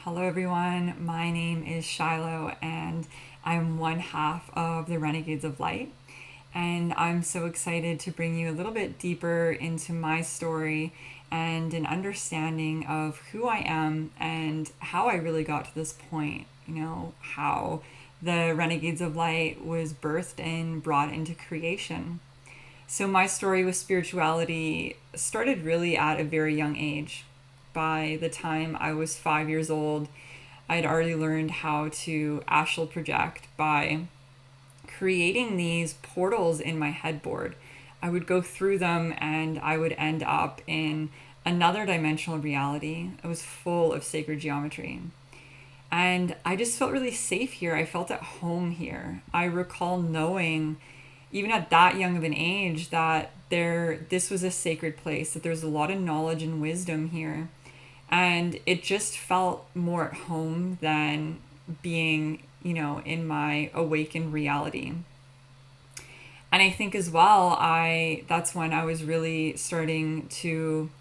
Hello, everyone. My name is Shylo, and I'm one half of the Renegades of Light. And I'm so excited to bring you a little bit deeper into my story and an understanding of who I am and how I really got to this point. How the Renegades of Light was birthed and brought into creation. So, my story with spirituality started really at a very young age. By the time I was 5 years old, I'd already learned how to astral project by creating these portals in my headboard. I would go through them and I would end up in another dimensional reality. It was full of sacred geometry. And I just felt really safe here. I felt at home here. I recall knowing, even at that young of an age, that this was a sacred place, that there's a lot of knowledge and wisdom here. And it just felt more at home than being, in my awakened reality. And I think as well, that's when I was really starting to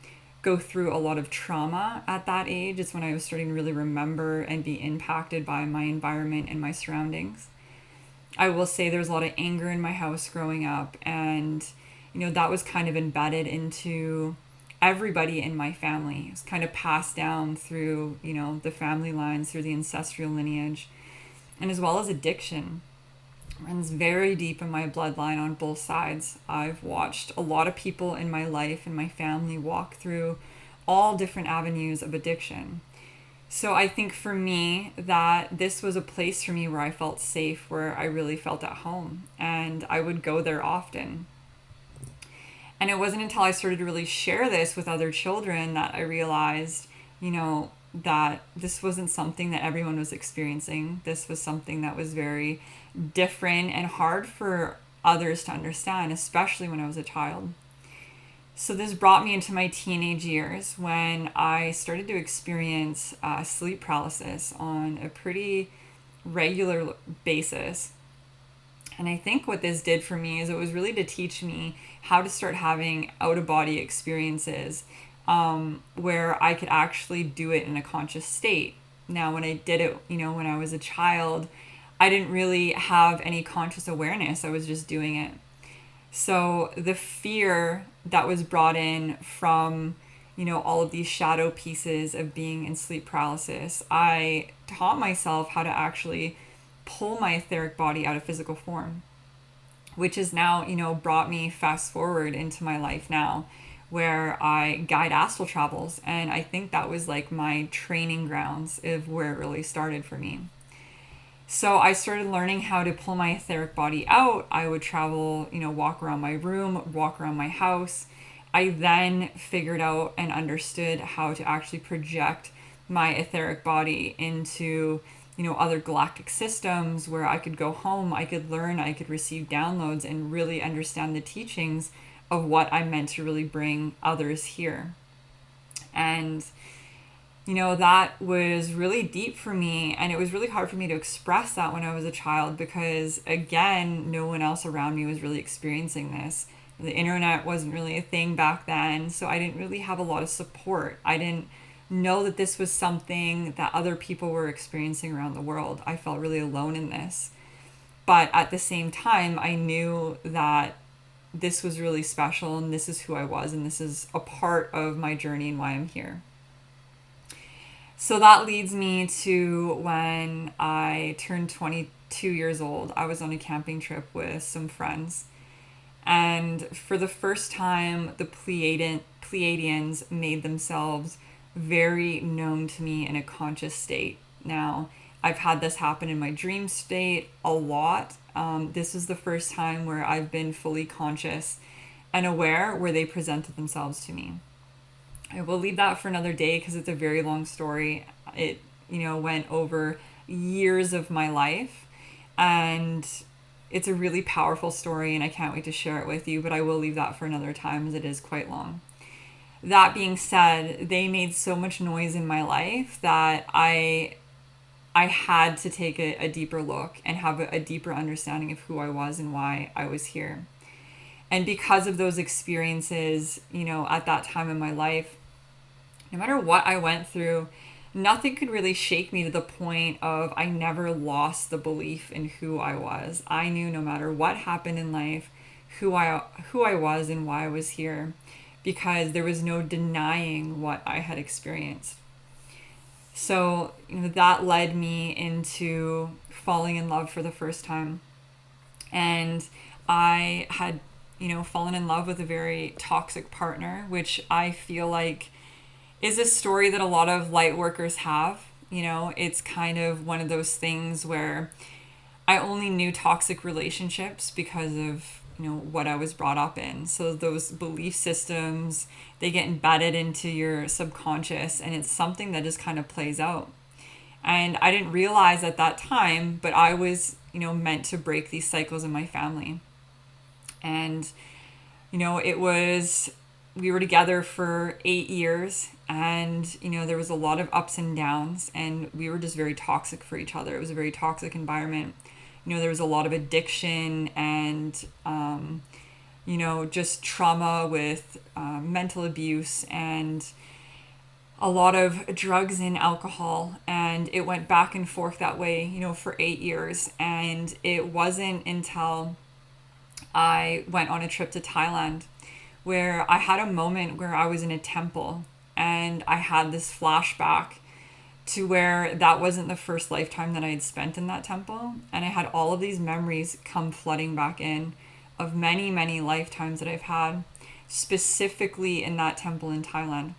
go through a lot of trauma at that age. It's when I was starting to really remember and be impacted by my environment and my surroundings. I will say there's a lot of anger in my house growing up, and that was kind of embedded into everybody in my family. It was kind of passed down through, the family lines, through the ancestral lineage, and as well as addiction. It runs very deep in my bloodline on both sides. I've watched a lot of people in my life and my family walk through all different avenues of addiction. So I think for me that this was a place for me where I felt safe, where I really felt at home, and I would go there often. And it wasn't until I started to really share this with other children that I realized, that this wasn't something that everyone was experiencing. This was something that was very different and hard for others to understand, especially when I was a child. So this brought me into my teenage years when I started to experience sleep paralysis on a pretty regular basis. And I think what this did for me is it was really to teach me how to start having out of body experiences, where I could actually do it in a conscious state. Now, when I did it, when I was a child, I didn't really have any conscious awareness. I was just doing it. So the fear that was brought in from, all of these shadow pieces of being in sleep paralysis, I taught myself how to actually pull my etheric body out of physical form, which is now, brought me fast forward into my life now, where I guide astral travels. And I think that was like my training grounds of where it really started for me. So I started learning how to pull my etheric body out. I would travel, walk around my room, walk around my house. I then figured out and understood how to actually project my etheric body into, other galactic systems where I could go home, I could learn, I could receive downloads and really understand the teachings of what I meant to really bring others here. And that was really deep for me, and it was really hard for me to express that when I was a child because, again, no one else around me was really experiencing this. The internet wasn't really a thing back then, so I didn't really have a lot of support. I didn't know that this was something that other people were experiencing around the world. I felt really alone in this. But at the same time, I knew that this was really special and this is who I was and this is a part of my journey and why I'm here. So that leads me to when I turned 22 years old. I was on a camping trip with some friends. And for the first time, the Pleiadians made themselves very known to me in a conscious state. Now, I've had this happen in my dream state a lot. This is the first time where I've been fully conscious and aware where they presented themselves to me. I will leave that for another day because it's a very long story. It, went over years of my life, and it's a really powerful story and I can't wait to share it with you, but I will leave that for another time as it is quite long. That being said, they made so much noise in my life that I had to take a deeper look and have a deeper understanding of who I was and why I was here. And because of those experiences, at that time in my life, no matter what I went through, nothing could really shake me to the point of I never lost the belief in who I was. I knew no matter what happened in life, who I was and why I was here, because there was no denying what I had experienced. So, that led me into falling in love for the first time. And I had, fallen in love with a very toxic partner, which I feel like is a story that a lot of light workers have. It's kind of one of those things where I only knew toxic relationships because of, what I was brought up in. So those belief systems, they get embedded into your subconscious, and it's something that just kind of plays out. And I didn't realize at that time, but I was, meant to break these cycles in my family. And, we were together for 8 years, and, there was a lot of ups and downs, and we were just very toxic for each other. It was a very toxic environment. There was a lot of addiction and, just trauma with mental abuse and a lot of drugs and alcohol. And it went back and forth that way, for 8 years. And it wasn't until I went on a trip to Thailand where I had a moment where I was in a temple, and I had this flashback to where that wasn't the first lifetime that I had spent in that temple. And I had all of these memories come flooding back in of many, many lifetimes that I've had, specifically in that temple in Thailand.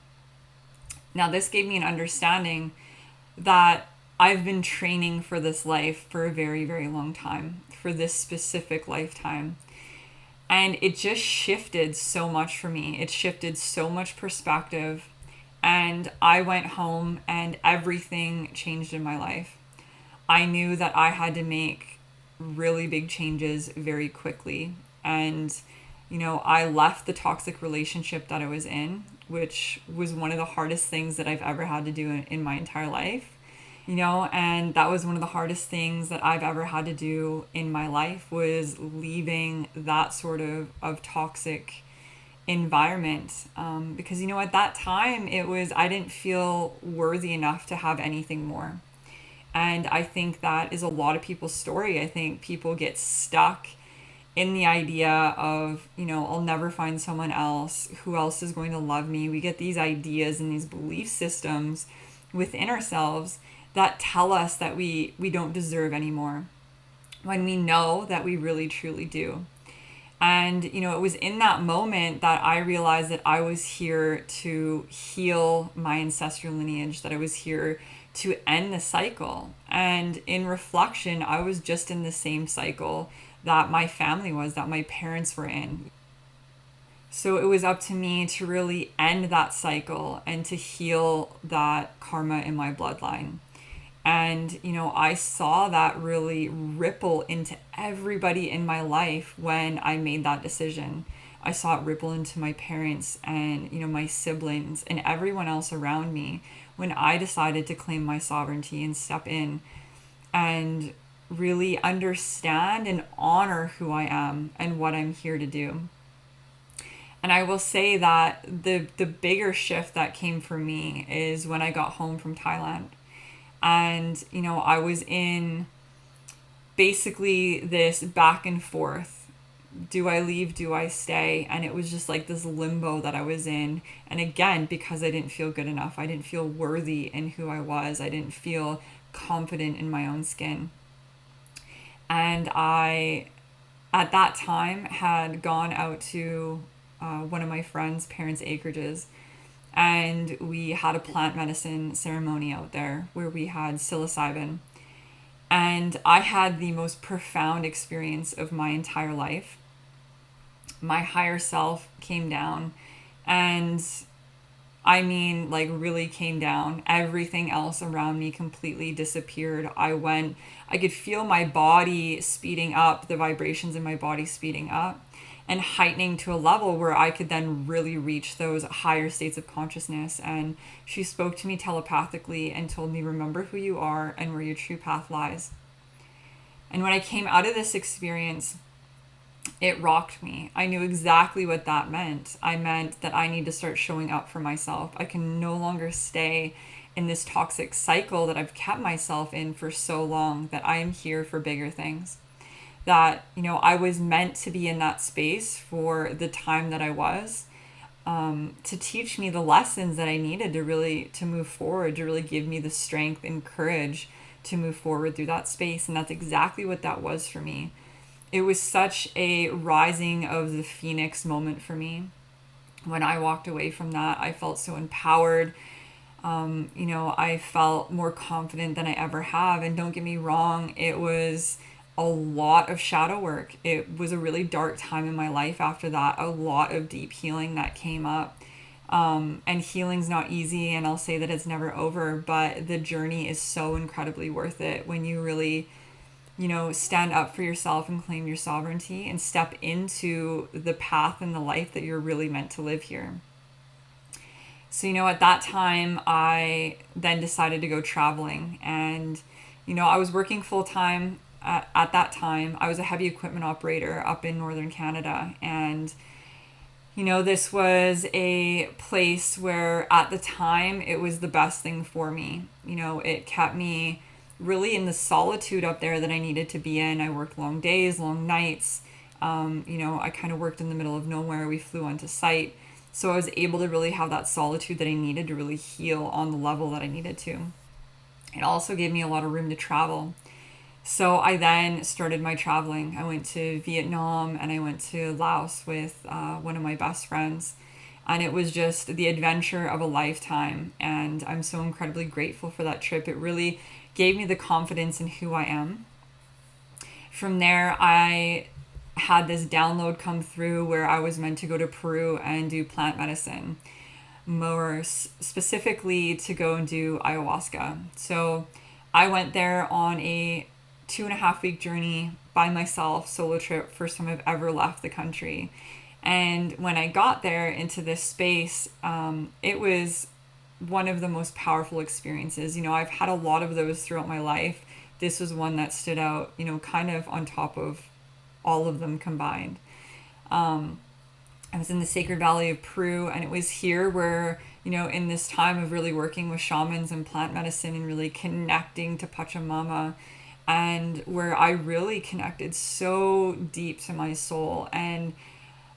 Now, this gave me an understanding that I've been training for this life for a very, very long time, for this specific lifetime. And it just shifted so much for me. It shifted so much perspective. And I went home and everything changed in my life. I knew that I had to make really big changes very quickly. And, I left the toxic relationship that I was in, which was one of the hardest things that I've ever had to do in my entire life. And that was one of the hardest things that I've ever had to do in my life, was leaving that sort of toxic environment. Because, at that time I didn't feel worthy enough to have anything more. And I think that is a lot of people's story. I think people get stuck in the idea of, I'll never find someone else. Who else is going to love me? We get these ideas and these belief systems within ourselves that tell us that we don't deserve anymore, when we know that we really truly do. And, it was in that moment that I realized that I was here to heal my ancestral lineage, that I was here to end the cycle. And in reflection, I was just in the same cycle that my family was, that my parents were in. So it was up to me to really end that cycle and to heal that karma in my bloodline. And, I saw that really ripple into everybody in my life when I made that decision. I saw it ripple into my parents and, my siblings and everyone else around me when I decided to claim my sovereignty and step in and really understand and honor who I am and what I'm here to do. And I will say that the bigger shift that came for me is when I got home from Thailand. And, I was in basically this back and forth. Do I leave? Do I stay? And it was just like this limbo that I was in. And again, because I didn't feel good enough. I didn't feel worthy in who I was. I didn't feel confident in my own skin. And I, at that time, had gone out to one of my friend's parents' acreages. And we had a plant medicine ceremony out there where we had psilocybin. And I had the most profound experience of my entire life. My higher self came down, and really came down. Everything else around me completely disappeared. I could feel my body speeding up, the vibrations in my body speeding up and heightening to a level where I could then really reach those higher states of consciousness. And she spoke to me telepathically and told me, remember who you are and where your true path lies. And when I came out of this experience, it rocked me. I knew exactly what that meant. I meant that I need to start showing up for myself. I can no longer stay in this toxic cycle that I've kept myself in for so long, that I am here for bigger things. That, I was meant to be in that space for the time that I was, to teach me the lessons that I needed to move forward, to really give me the strength and courage to move forward through that space. And that's exactly what that was for me. It was such a rising of the phoenix moment for me. When I walked away from that, I felt so empowered. I felt more confident than I ever have. And don't get me wrong, it was a lot of shadow work. It was a really dark time in my life after that, a lot of deep healing that came up. And healing's not easy, and I'll say that it's never over, but the journey is so incredibly worth it when you really, stand up for yourself and claim your sovereignty and step into the path and the life that you're really meant to live here. So, at that time, I then decided to go traveling. And, I was working full time at that time. I was a heavy equipment operator up in northern Canada. And, this was a place where at the time it was the best thing for me. It kept me really in the solitude up there that I needed to be in. I worked long days, long nights. I kind of worked in the middle of nowhere. We flew onto site. So I was able to really have that solitude that I needed to really heal on the level that I needed to. It also gave me a lot of room to travel. So I then started my traveling. I went to Vietnam and I went to Laos with one of my best friends. And it was just the adventure of a lifetime. And I'm so incredibly grateful for that trip. It really gave me the confidence in who I am. From there, I had this download come through where I was meant to go to Peru and do plant medicine, more specifically to go and do ayahuasca. So I went there on a 2.5 week journey by myself, solo trip, first time I've ever left the country. And when I got there into this space, it was one of the most powerful experiences. I've had a lot of those throughout my life. This was one that stood out, kind of on top of all of them combined. I was in the Sacred Valley of Peru, and it was here where, in this time of really working with shamans and plant medicine and really connecting to Pachamama, and where I really connected so deep to my soul, and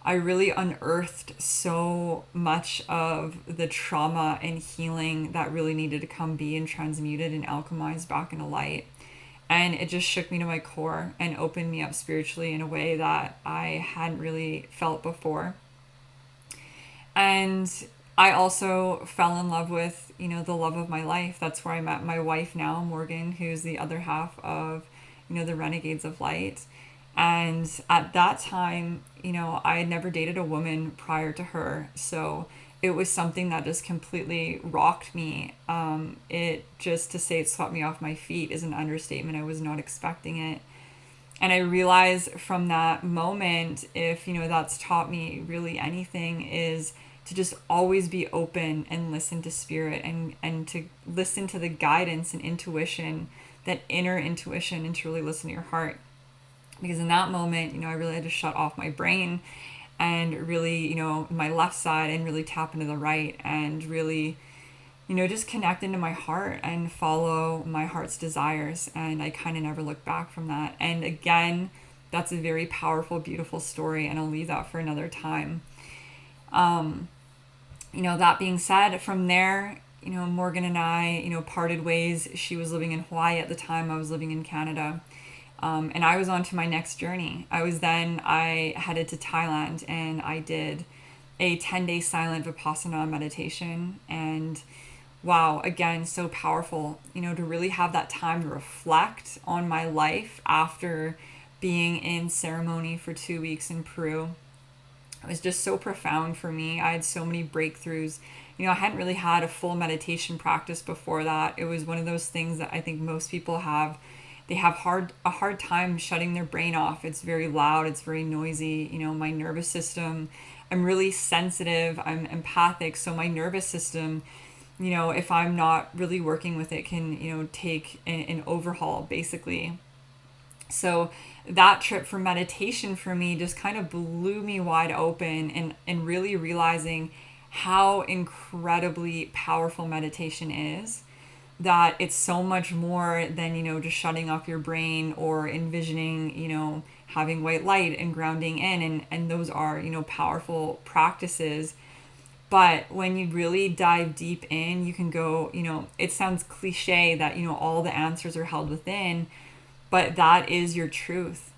I really unearthed so much of the trauma and healing that really needed to come be and transmuted and alchemized back into light. And it just shook me to my core and opened me up spiritually in a way that I hadn't really felt before. And I also fell in love with, the love of my life. That's where I met my wife now, Morgan, who's the other half of, the Renegades of Light. And at that time, I had never dated a woman prior to her. So it was something that just completely rocked me. It just to say it swept me off my feet is an understatement. I was not expecting it. And I realized from that moment, if, that's taught me really anything, is to just always be open and listen to spirit and to listen to the guidance and intuition, that inner intuition, and to really listen to your heart. Because in that moment, I really had to shut off my brain and really, my left side, and really tap into the right, and really, just connect into my heart and follow my heart's desires. And I kind of never looked back from that. And again, that's a very powerful, beautiful story, and I'll leave that for another time. That being said, from there, Morgan and I, parted ways. She was living in Hawaii at the time. I was living in Canada. And I was on to my next journey. I headed to Thailand, and I did a 10-day silent Vipassana meditation. And wow, again, so powerful, to really have that time to reflect on my life after being in ceremony for 2 weeks in Peru. It was just so profound for me. I had so many breakthroughs. I hadn't really had a full meditation practice before that. It was one of those things that I think most people have. They have a hard time shutting their brain off. It's very loud. It's very noisy. My nervous system, I'm really sensitive. I'm empathic. So my nervous system, if I'm not really working with it, can, take an overhaul basically. So that trip for meditation for me just kind of blew me wide open, and really realizing how incredibly powerful meditation is, that it's so much more than, just shutting off your brain or envisioning, having white light and grounding in. And those are, powerful practices. But when you really dive deep in, you can go, it sounds cliche that, all the answers are held within, but that is your truth.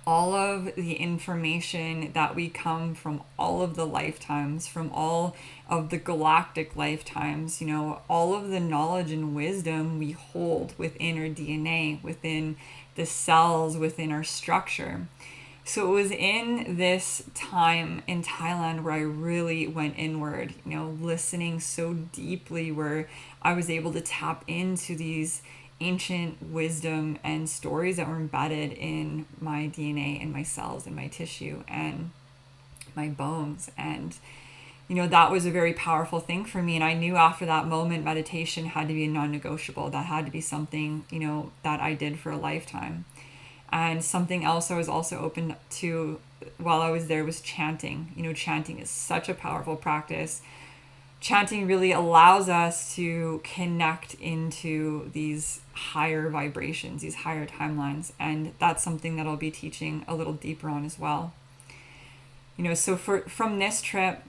All of the information that we come from all of the lifetimes, from all of the galactic lifetimes, all of the knowledge and wisdom we hold within our DNA, within the cells, within our structure. So it was in this time in Thailand where I really went inward, listening so deeply, where I was able to tap into these ancient wisdom and stories that were embedded in my DNA and my cells and my tissue and my bones. And, that was a very powerful thing for me. And I knew after that moment, meditation had to be a non-negotiable. That had to be something, that I did for a lifetime. And something else I was also open to while I was there was chanting. Chanting is such a powerful practice. Chanting really allows us to connect into these higher vibrations, these higher timelines. And that's something that I'll be teaching a little deeper on as well. So from this trip,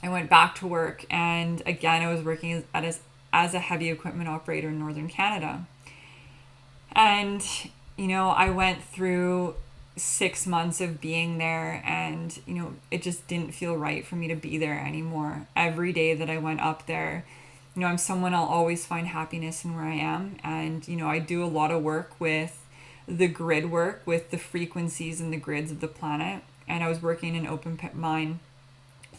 I went back to work. And again, I was working as a heavy equipment operator in Northern Canada. And, I went through 6 months of being there, and it just didn't feel right for me to be there anymore. Every day that I went up there, I'm someone, I'll always find happiness in where I am. And I do a lot of work with the grid work, with the frequencies and the grids of the planet. And I was working in an open pit mine.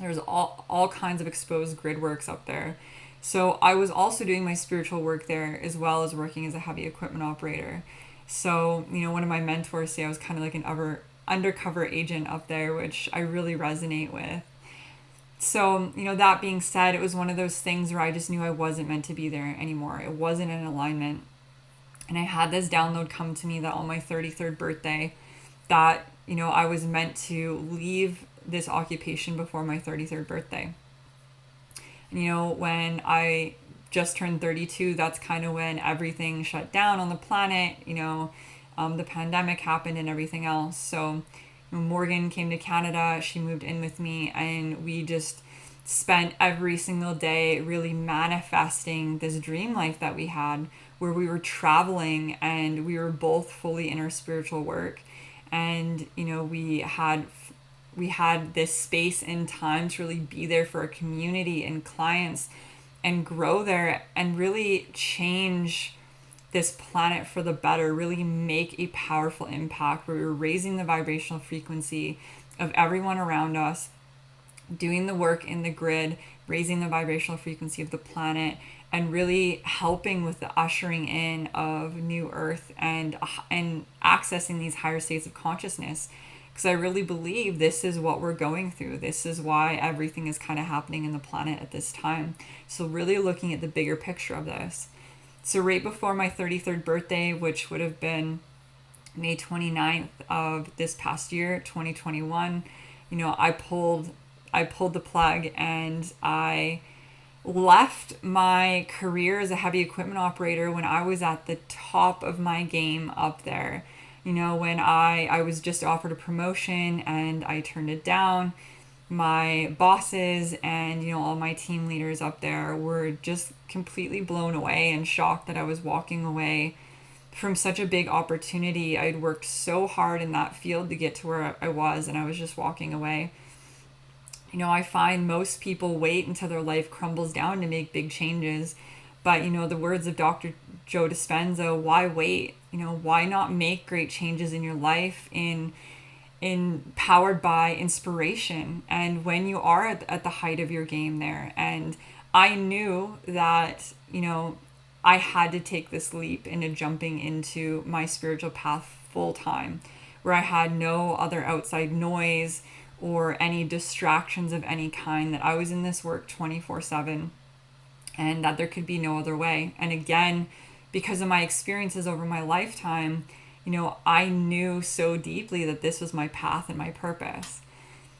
There's all kinds of exposed grid works up there. So I was also doing my spiritual work there, as well as working as a heavy equipment operator. So, one of my mentors say I was kind of like an undercover agent up there, which I really resonate with. So, that being said, it was one of those things where I just knew I wasn't meant to be there anymore. It wasn't in alignment. And I had this download come to me that on my 33rd birthday, that, I was meant to leave this occupation before my 33rd birthday. When I just turned 32, that's kind of when everything shut down on the planet. The pandemic happened and everything else. So Morgan came to Canada, she moved in with me, and we just spent every single day really manifesting this dream life that we had, where we were traveling and we were both fully in our spiritual work. And we had this space and time to really be there for our community and clients and grow there and really change this planet for the better, really make a powerful impact, where we're raising the vibrational frequency of everyone around us, doing the work in the grid, raising the vibrational frequency of the planet, and really helping with the ushering in of new earth and accessing these higher states of consciousness. Because I really believe this is what we're going through. This is why everything is kind of happening in the planet at this time. So really looking at the bigger picture of this. So right before my 33rd birthday, which would have been May 29th of this past year, 2021, I pulled the plug, and I left my career as a heavy equipment operator when I was at the top of my game up there. When I was just offered a promotion and I turned it down, my bosses and, all my team leaders up there were just completely blown away and shocked that I was walking away from such a big opportunity. I'd worked so hard in that field to get to where I was, and I was just walking away. I find most people wait until their life crumbles down to make big changes. But, the words of Dr. Joe Dispenza, why wait? Why not make great changes in your life in powered by inspiration, and when you are at the height of your game there? And I knew that, I had to take this leap into jumping into my spiritual path full time, where I had no other outside noise or any distractions of any kind, that I was in this work 24/7, and that there could be no other way. And again, because of my experiences over my lifetime, I knew so deeply that this was my path and my purpose.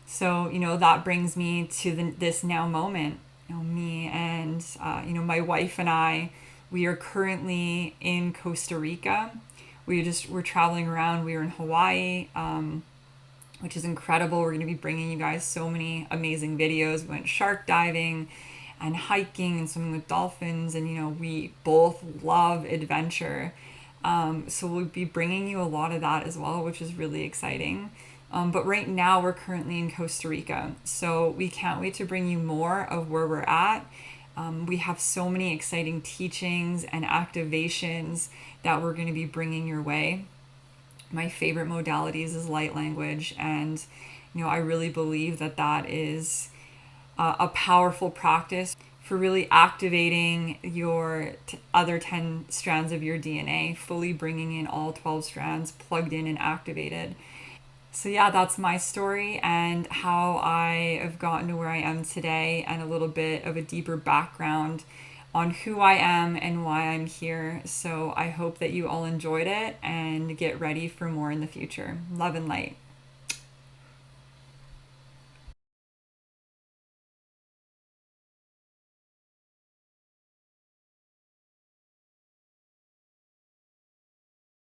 So, that brings me to this now moment. Me and, my wife and I, we are currently in Costa Rica. We're traveling around. We were in Hawaii, which is incredible. We're going to be bringing you guys so many amazing videos. We went shark diving and hiking and swimming with dolphins. And, we both love adventure. So we'll be bringing you a lot of that as well, which is really exciting. But right now we're currently in Costa Rica. So we can't wait to bring you more of where we're at. We have so many exciting teachings and activations that we're going to be bringing your way. My favorite modalities is light language, and I really believe that is a powerful practice for really activating your other 10 strands of your DNA, fully bringing in all 12 strands plugged in and activated. So yeah, that's my story and how I have gotten to where I am today, and a little bit of a deeper background on who I am and why I'm here. So I hope that you all enjoyed it and get ready for more in the future. Love and light.